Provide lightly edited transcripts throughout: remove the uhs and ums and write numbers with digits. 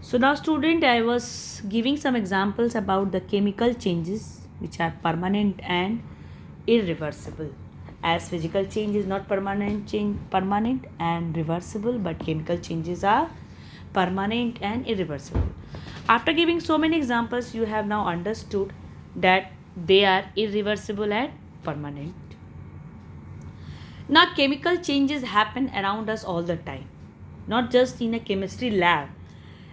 So now student, I was giving some examples about the chemical changes which are permanent and irreversible. As physical change is not permanent and reversible, but chemical changes are permanent and irreversible. After giving so many examples, you have now understood that they are irreversible and permanent. Now, chemical changes happen around us all the time, not just in a chemistry lab.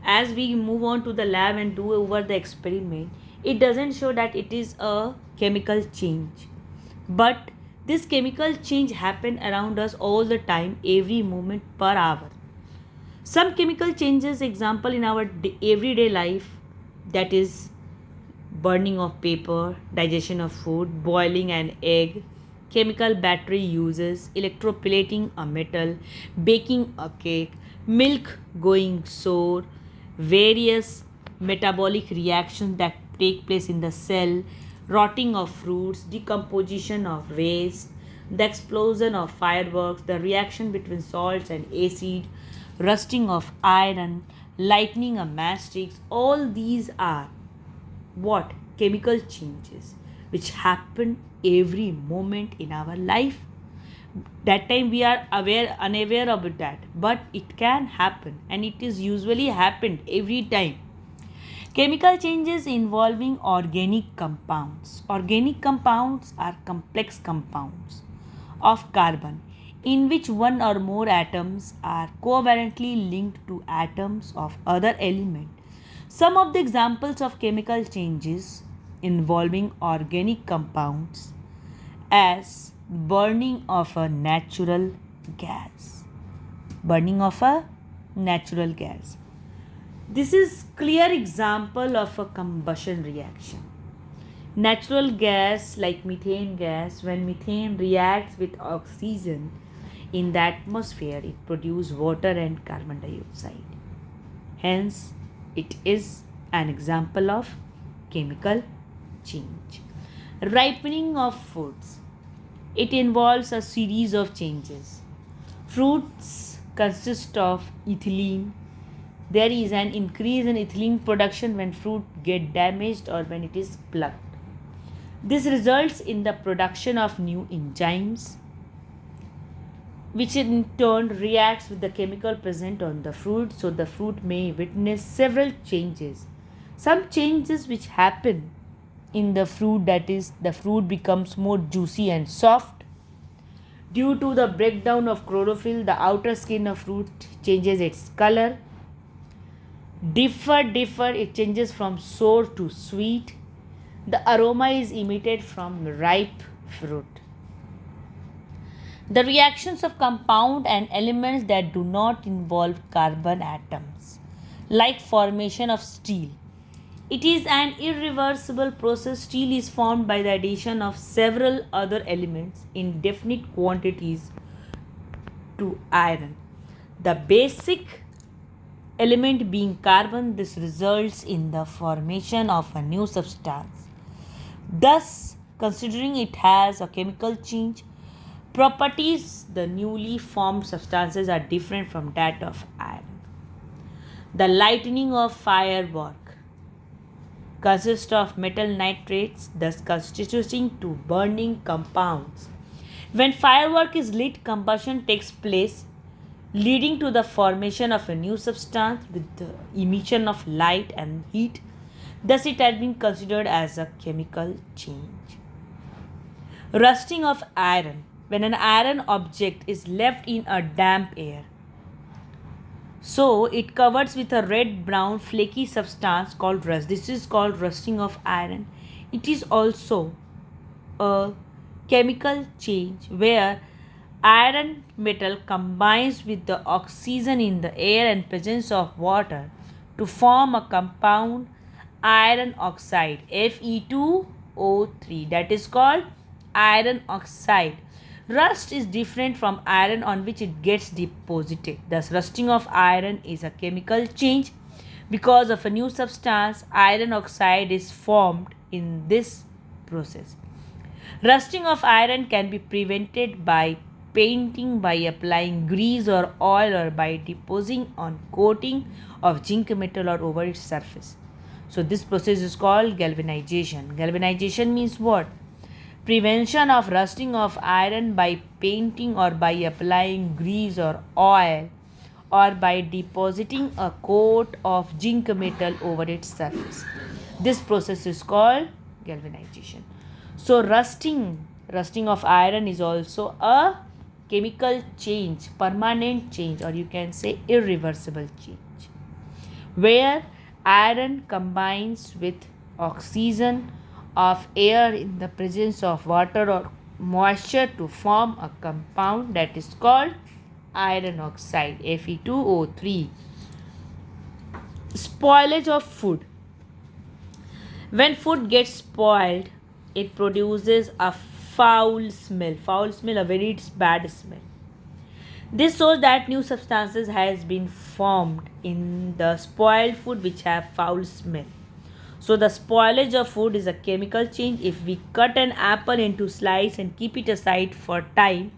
As we move on to the lab and do over the experiment, it doesn't show that it is a chemical change. But this chemical change happen around us all the time, every moment per hour. Some chemical changes, example in our everyday life, that is burning of paper, digestion of food, boiling an egg, chemical battery uses, electroplating a metal, baking a cake, milk going sour, various metabolic reactions that take place in the cell, rotting of fruits, decomposition of waste, the explosion of fireworks, the reaction between salts and acid, rusting of iron, lightning of matchsticks, all these are what chemical changes which happen every moment in our life. That time we are unaware of that, but it can happen and it is usually happened every time. Chemical changes involving organic compounds are complex compounds of carbon in which one or more atoms are covalently linked to atoms of other element. Some of the examples of chemical changes involving organic compounds as burning of a natural gas. Burning of a natural gas. This is clear example of a combustion reaction. Natural gas like methane gas, when methane reacts with oxygen in the atmosphere, it produces water and carbon dioxide. Hence, it is an example of chemical change. Ripening of foods. It involves a series of changes. Fruits consist of ethylene. There is an increase in ethylene production when fruit get damaged or when it is plucked. This results in the production of new enzymes, which in turn reacts with the chemical present on the fruit, so the fruit may witness several changes. Some changes which happen in the fruit, that is, the fruit becomes more juicy and soft. Due to the breakdown of chlorophyll, the outer skin of fruit changes its color. It changes from sour to sweet. The aroma is emitted from ripe fruit. The reactions of compound and elements that do not involve carbon atoms, like formation of steel. It is an irreversible process. Steel is formed by the addition of several other elements in definite quantities to iron. The basic element being carbon, this results in the formation of a new substance. Thus, considering it has a chemical change, properties, the newly formed substances are different from that of iron. The lightning of firework consists of metal nitrates, thus constituting two burning compounds. When firework is lit, combustion takes place, leading to the formation of a new substance with the emission of light and heat. Thus, it has been considered as a chemical change. Rusting of iron. When an iron object is left in a damp air, so it covers with a red brown flaky substance called rust. This is called rusting of iron. It is also a chemical change where iron metal combines with the oxygen in the air and presence of water to form a compound iron oxide Fe2O3, that is called iron oxide. Rust is different from iron on which it gets deposited. Thus, rusting of iron is a chemical change. Because of a new substance, iron oxide is formed in this process. Rusting of iron can be prevented by painting, by applying grease or oil, or by depositing on coating of zinc metal or over its surface. So this process is called galvanization. Galvanization means what? Prevention of rusting of iron by painting or by applying grease or oil, or by depositing a coat of zinc metal over its surface. This process is called galvanization. So rusting of iron is also a chemical change, permanent change, or you can say irreversible change, where iron combines with oxygen of air in the presence of water or moisture to form a compound that is called iron oxide, Fe2O3. Spoilage of food. When food gets spoiled, it produces a foul smell. Foul smell, a very bad smell. This shows that new substances has been formed in the spoiled food which have foul smell. So the spoilage of food is a chemical change. If we cut an apple into slices and keep it aside for time,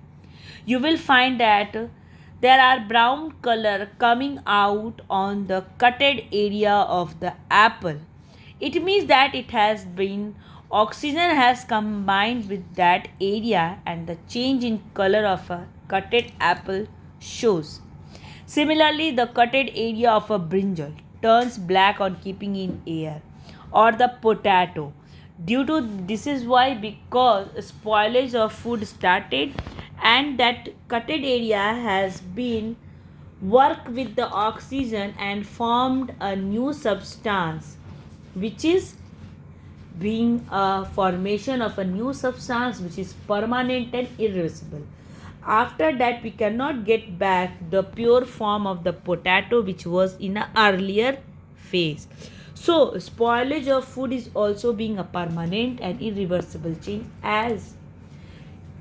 you will find that there are brown color coming out on the cutted area of the apple. It means that it has been oxygen has combined with that area, and the change in color of a cutted apple shows. Similarly, the cutted area of a brinjal turns black on keeping in air, or the potato. Due to this is why, because spoilage of food started, and that cutted area has been worked with the oxygen and formed a new substance, which is being a formation of a new substance which is permanent and irreversible. After that, we cannot get back the pure form of the potato which was in an earlier phase. So spoilage of food is also being a permanent and irreversible change, as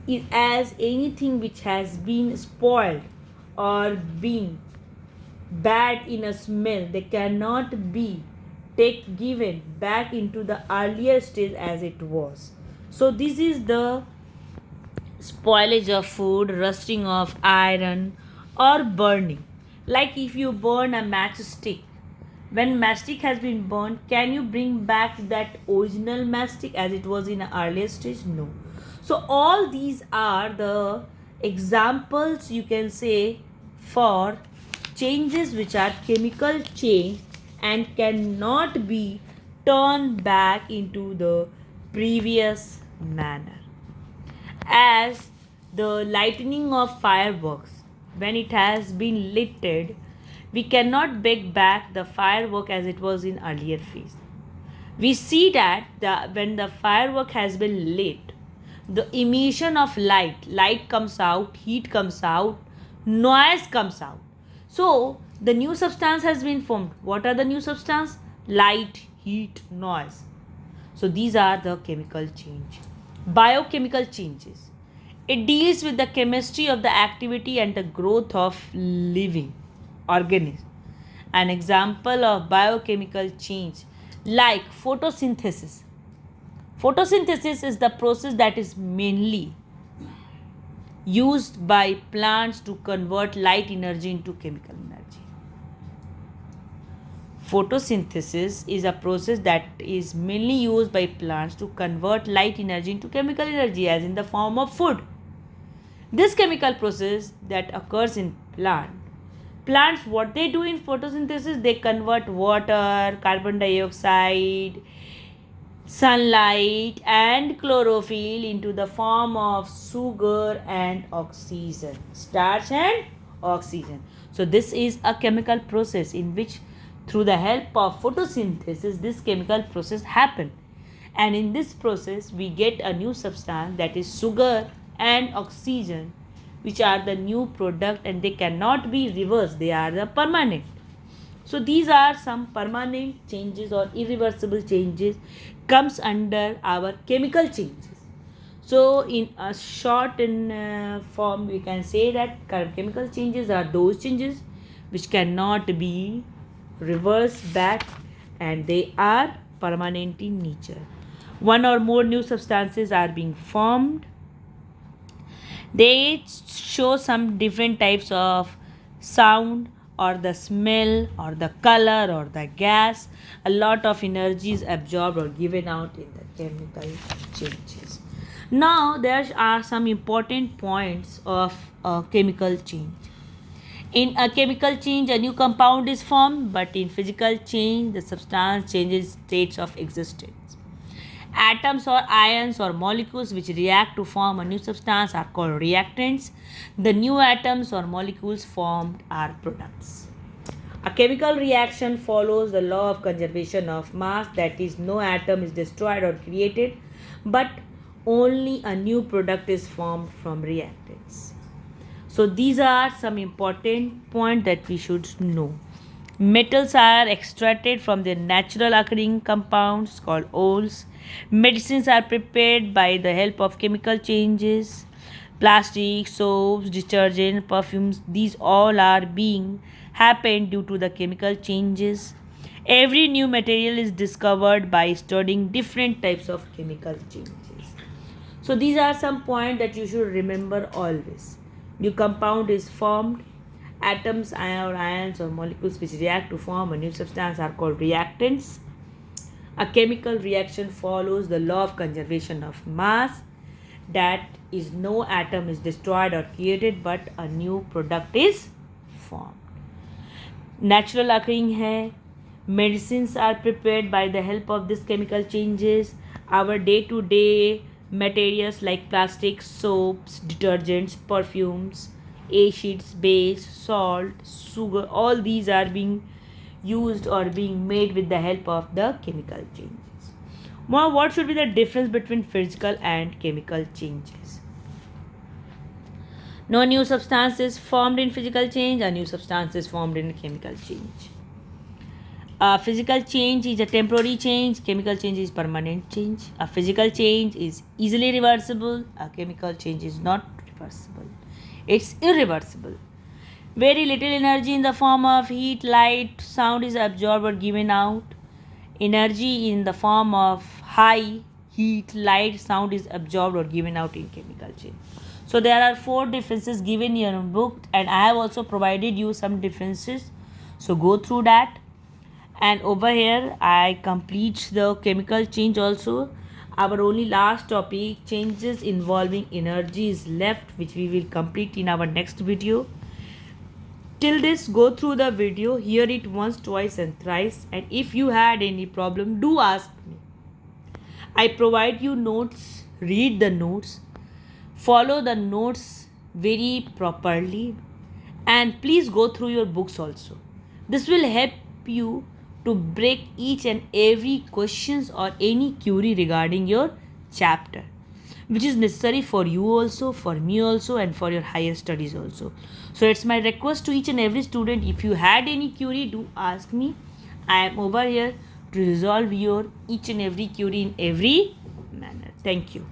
anything which has been spoiled or been bad in a smell, they cannot be given back into the earlier stage as it was. So this is the spoilage of food, rusting of iron, or burning. Like if you burn a matchstick, when matchstick has been burned, can you bring back that original matchstick as it was in an earlier stage? No. So all these are the examples, you can say, for changes which are chemical change and cannot be turned back into the previous manner. As the lightning of fireworks, when it has been lighted, we cannot bring back the firework as it was in earlier phase. We see that when the firework has been lit, the emission of light comes out, heat comes out, noise comes out. So the new substance has been formed. What are the new substance? Light, heat, noise. So these are the chemical change. Biochemical changes. It deals with the chemistry of the activity and the growth of living organism. An example of biochemical change, like photosynthesis. Photosynthesis is the process that is mainly used by plants to convert light energy into chemical energy. Photosynthesis is a process that is mainly used by plants to convert light energy into chemical energy, as in the form of food. This chemical process that occurs in plants, what they do in photosynthesis, they convert water, carbon dioxide, sunlight, and chlorophyll into the form of sugar and oxygen, starch and oxygen. So this is a chemical process in which, through the help of photosynthesis, this chemical process happen, and in this process we get a new substance, that is sugar and oxygen, which are the new product, and they cannot be reversed, they are the permanent. So these are some permanent changes or irreversible changes comes under our chemical changes. So in a short form, we can say that chemical changes are those changes which cannot be reversed back, and they are permanent in nature. One or more new substances are being formed, They show some different types of sound or the smell or the color or the gas. A lot of energy is absorbed or given out in the chemical changes. Now there are some important points of a chemical change. In a chemical change, a new compound is formed, but in physical change, the substance changes states of existence. Atoms or ions or molecules which react to form a new substance are called reactants. The new atoms or molecules formed are products. A chemical reaction follows the law of conservation of mass, that is, no atom is destroyed or created, but only a new product is formed from reactants. So these are some important points that we should know. Metals are extracted from their natural occurring compounds called ores. Medicines are prepared by the help of chemical changes. Plastic, soaps, detergent, perfumes, these all are being happened due to the chemical changes. Every new material is discovered by studying different types of chemical changes. So these are some points that you should remember always. New compound is formed. Atoms or ions or molecules which react to form a new substance are called reactants. A chemical reaction follows the law of conservation of mass, that is, no atom is destroyed or created but a new product is formed. Natural occurring hai. Medicines are prepared by the help of this chemical changes. Our day-to-day materials like plastic, soaps, detergents, perfumes, acids, base, salt, sugar, all these are being used or being made with the help of the chemical changes. Now, what should be the difference between physical and chemical changes? No new substance is formed in physical change, a new substance is formed in chemical change. Physical change is a temporary change, chemical change is permanent change. A physical change is easily reversible, a chemical change is not reversible. It's irreversible. Very little energy in the form of heat, light, sound is absorbed or given out. Energy in the form of high heat, light, sound is absorbed or given out in chemical change. So there are 4 differences given in your book, and I have also provided you some differences. So go through that. And over here I complete the chemical change also. Our only last topic, changes involving energy, is left, which we will complete in our next video. Till this, go through the video, hear it once, twice and thrice, and if you had any problem, do ask me. I provide you notes, read the notes, follow the notes very properly, and please go through your books also. This will help you to break each and every questions or any query regarding your chapter, which is necessary for you also, for me also, and for your higher studies also. So it's my request to each and every student, if you had any query, do ask me. I am over here to resolve your each and every query in every manner. Thank you.